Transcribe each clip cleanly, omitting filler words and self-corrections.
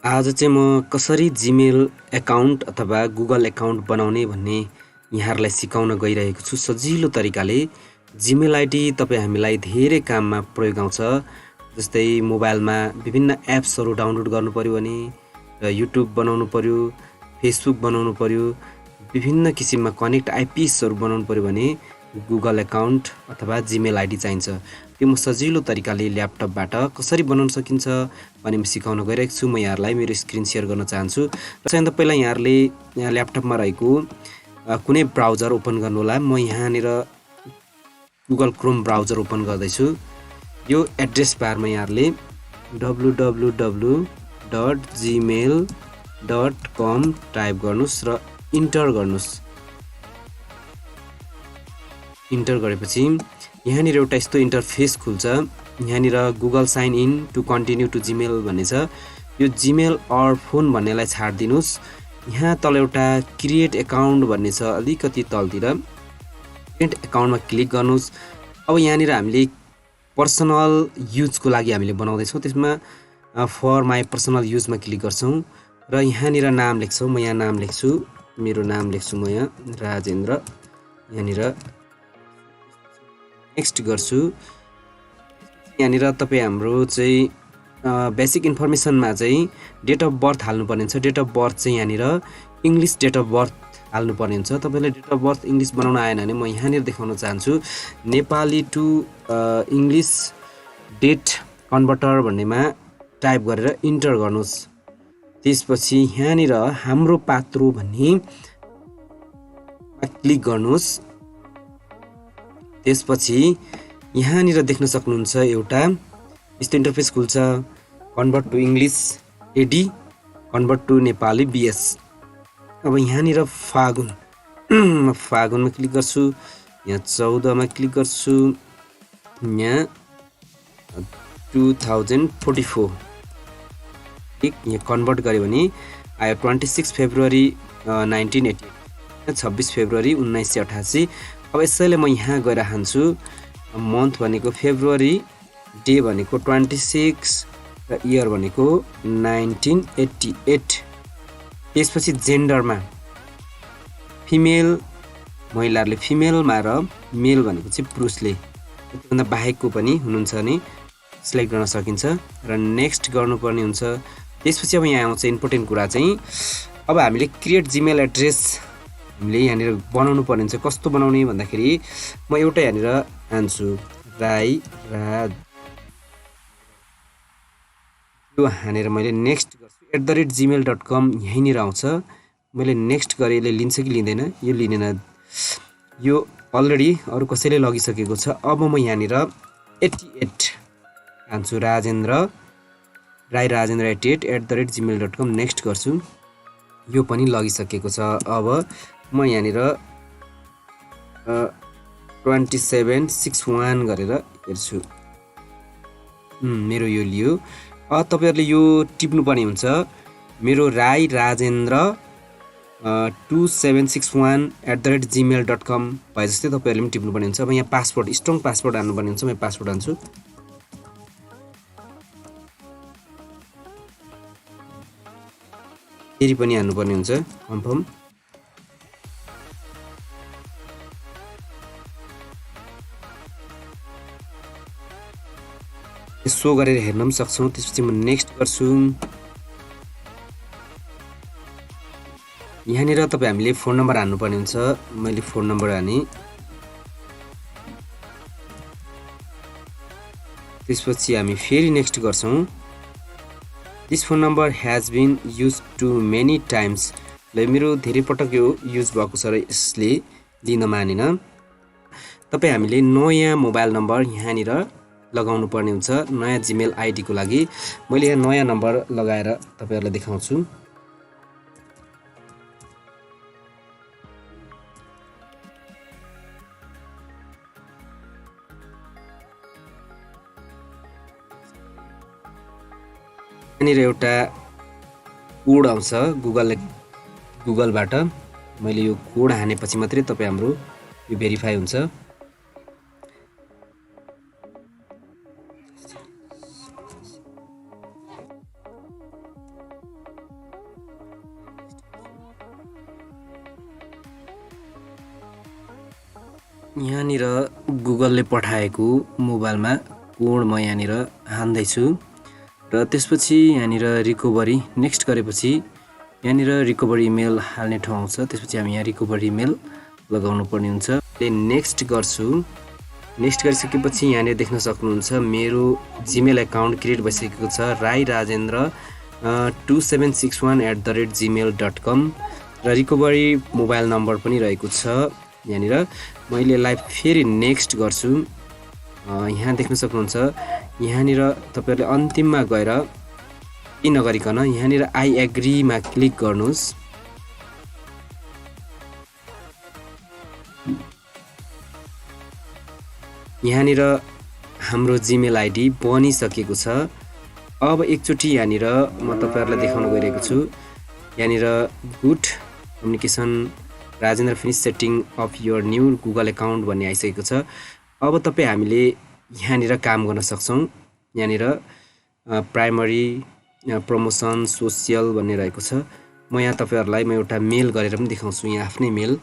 आज चाहिँ म कसरी जीमेल एकाउन्ट अथवा गुगल एकाउन्ट बनाउने भन्ने यहाँहरूलाई सिकाउन गइरहेको छु। सजिलो तरिकाले जीमेल आइडी तपाईँ हामीलाई धेरै काममा प्रयोग आउँछ। जस्तै मोबाइलमा विभिन्न एप्सहरू डाउनलोड गर्नु पर्यो भने, र युट्युब बनाउनु पर्यो, फेसबुक बनाउनु पर्यो, विभिन्न किसिममा कनेक्ट आइपिसहरू बनाउनु पर्यो भने गुगल एकाउन्ट अथवा जीमेल आइडी चाहिन्छ। त्यो म सजिलो तरिकाले ल्यापटपबाट कसरी बनाउन सकिन्छ भन्ने म सिकाउन गइरहेको छु। म यहाँहरूलाई मेरो स्क्रिन सेयर गर्न चाहन्छु। सबैभन्दा पहिला यहाँहरूले यहाँ ल्यापटपमा रहेको कुनै ब्राउजर ओपन गर्नुहोला। म यहाँनिर गुगल क्रोम ब्राउजर ओपन गर्दैछु। यो एड्रेस बारमा यहाँहरूले www.gmail.com टाइप गर्नुहोस् र इन्टर गर्नुहोस्। इन्टर गरेपछि यहाँनिर एउटा यस्तो इन्टरफेस खुल्छ। यहाँनिर Google sign in to continue to Gmail भन्ने छ। यो जीमेल अर फोन भन्नेलाई छाडिदिनुहोस्। यहाँ तल एउटा क्रिएट एकाउन्ट भन्ने छ, अलिकति तलतिर क्रिएट एकाउन्टमा क्लिक गर्नुहोस्। अब यहाँनिर हामीले पर्सनल युजको लागि हामीले बनाउँदैछौँ, त्यसमा फर माई पर्सनल युजमा क्लिक गर्छौँ र यहाँनिर नाम लेख्छौँ। म यहाँ नाम लेख्छु, मेरो नाम लेख्छु म यहाँ राजेन्द्र। यहाँनिर नेक्स्ट गर्छु। यहाँनिर तपाईँ हाम्रो चाहिँ बेसिक इन्फर्मेसनमा चाहिँ डेट अफ बर्थ हाल्नुपर्ने हुन्छ। डेट अफ बर्थ चाहिँ यहाँनिर इङ्ग्लिस डेट अफ बर्थ हाल्नुपर्ने हुन्छ। तपाईँले डेट अफ बर्थ इङ्ग्लिस बनाउन आएन भने म यहाँनिर देखाउन चाहन्छु, Nepali to English date converter भन्नेमा टाइप गरेर इन्टर गर्नुहोस्। त्यसपछि यहाँनिर हाम्रो पात्रो भन्ने क्लिक गर्नुहोस्। त्यसपछि यहाँनिर देख्न सक्नुहुन्छ एउटा यस्तो इन्टरफेस खुल्छ, convert to English AD, convert to Nepali BS. अब यहाँनिर फागुनमा क्लिक गर्छु, यहाँ 14मा क्लिक गर्छु, यहाँ 2044 यहाँ कन्भर्ट गऱ्यो भने आयो 26 फेब्रुअरी 1988, 26 फेब्रुअरी 1988। अब यसैले म यहाँ गएर हान्छु, मन्थ भनेको फेब्रुअरी, डे भनेको 26 र इयर भनेको 1988। त्यसपछि जेन्डरमा फिमेल, महिलाहरूले फिमेलमा र मेल भनेको चाहिँ पुरुषले, त्योभन्दा बाहेकको पनि हुनुहुन्छ भने सिलेक्ट गर्न सकिन्छ र नेक्स्ट गर्नुपर्ने हुन्छ। त्यसपछि अब यहाँ आउँछ इम्पोर्टेन्ट कुरा चाहिँ, अब हामीले क्रिएट जीमेल एड्रेस हामीले यहाँनिर बनाउनु पर्ने हुन्छ। कस्तो बनाउने भन्दाखेरि म एउटा यहाँनिर हान्छु राई राज, यो हानेर मैले नेक्स्ट गर्छु। @gmail.com यहीँनिर आउँछ। मैले नेक्स्ट गरेँ, यसले लिन्छ कि लिँदैन, यो लिँदैन, यो अलरेडी अरू कसैले लगिसकेको छ। अब म यहाँनिर 88 हान्छु, राजेन्द्र राई राजेन्द्र 88 @gmail.com नेक्स्ट गर्छु। यो पनि लगिसकेको छ। अब म यहाँनिर 2761 गरेर हेर्छु, मेरो यो लियो। तपाईँहरूले यो टिप्नुपर्ने हुन्छ, मेरो राई राजेन्द्र 2761 @gmail.com भए जस्तै तपाईँहरूले पनि टिप्नुपर्ने हुन्छ। अब यहाँ पासवर्ड, स्ट्रङ पासवर्ड हान्नुपर्ने हुन्छ। म पासवर्ड हान्छु, फेरि पनि हान्नुपर्ने हुन्छ कन्फर्म। सो गरेर हेर्न पनि सक्छौँ। त्यसपछि म नेक्स्ट गर्छु। यहाँनिर तपाईँ हामीले फोन नम्बर हान्नुपर्ने हुन्छ। मैले फोन नम्बर हाने। त्यसपछि हामी फेरि नेक्स्ट गर्छौँ। This phone number has been use too many times, ल मेरो धेरै पटक यो युज भएको छ र यसले लिन मानेन। तपाईँ हामीले नयाँ मोबाइल नम्बर यहाँनिर लगाउनु पर्ने हुन्छ नयाँ जीमेल आइडीको लागि। मैले यहाँ नयाँ नम्बर लगाएर तपाईँहरूलाई देखाउँछु। यहाँनिर एउटा कोड आउँछ गुगलबाट। मैले यो कोड हानेपछि मात्रै तपाईँ हाम्रो यो भेरिफाई हुन्छ। यहाँनिर गुगलले पठाएको मोबाइलमा कोड म यहाँनिर हान्दैछु र त्यसपछि यहाँनिर रिकभरी नेक्स्ट गरेपछि यहाँनिर रिकभरी इमेल हाल्ने ठाउँ आउँछ। त्यसपछि हामी यहाँ रिकभरी इमेल लगाउनु पर्ने हुन्छ। नेक्स्ट गर्छु। नेक्स्ट गरिसकेपछि यहाँनिर देख्न सक्नुहुन्छ मेरो जिमेल एकाउन्ट क्रिएट भइसकेको छ rairajendra2761@gmail.com र रिकभरी मोबाइल नम्बर पनि रहेको छ यहाँनिर। मैले यसलाई फेरि नेक्स्ट गर्छु। यहाँ देख्न सक्नुहुन्छ यहाँनिर तपाईहरुले अन्तिममा गएर केही नगरिकन यहाँनिर आई एग्रीमा क्लिक गर्नुस्। यहाँनिर हाम्रो जिमेल आइडी बनिसकेको छ। अब एकचोटि यहाँनिर म तपाईहरुलाई देखाउन गइरहेको छु। यहाँनिर good communication Rajendra finish setting of your new Google account भन्ने आइसकेको छ। अब तपाईँ हामीले यहाँनिर काम गर्न सक्छौँ। यहाँनिर प्राइमरी प्रमोसन सोसियल भन्ने रहेको छ। म यहाँ तपाईहरुलाई म एउटा मेल गरेर पनि देखाउँछु। यहाँ आफ्नै मेल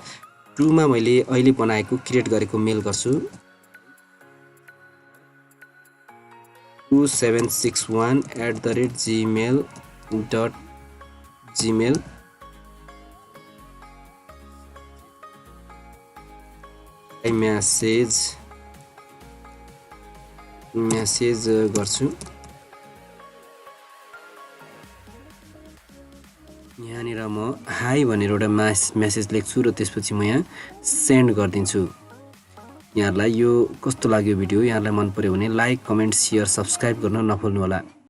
2 मा मैले अहिले बनाएको क्रिएट गरेको मेल गर्छु 2761@gmail. मेसेज गर्छु। यहाँनिर म हाई भनेर एउटा मेसेज लेख्छु र त्यसपछि म यहाँ सेन्ड गरिदिन्छु। यहाँहरूलाई यो कस्तो लाग्यो भिडियो? यहाँहरूलाई मन पर्यो भने लाइक, कमेन्ट, शेयर, सब्स्क्राइब गर्न नभुल्नु होला।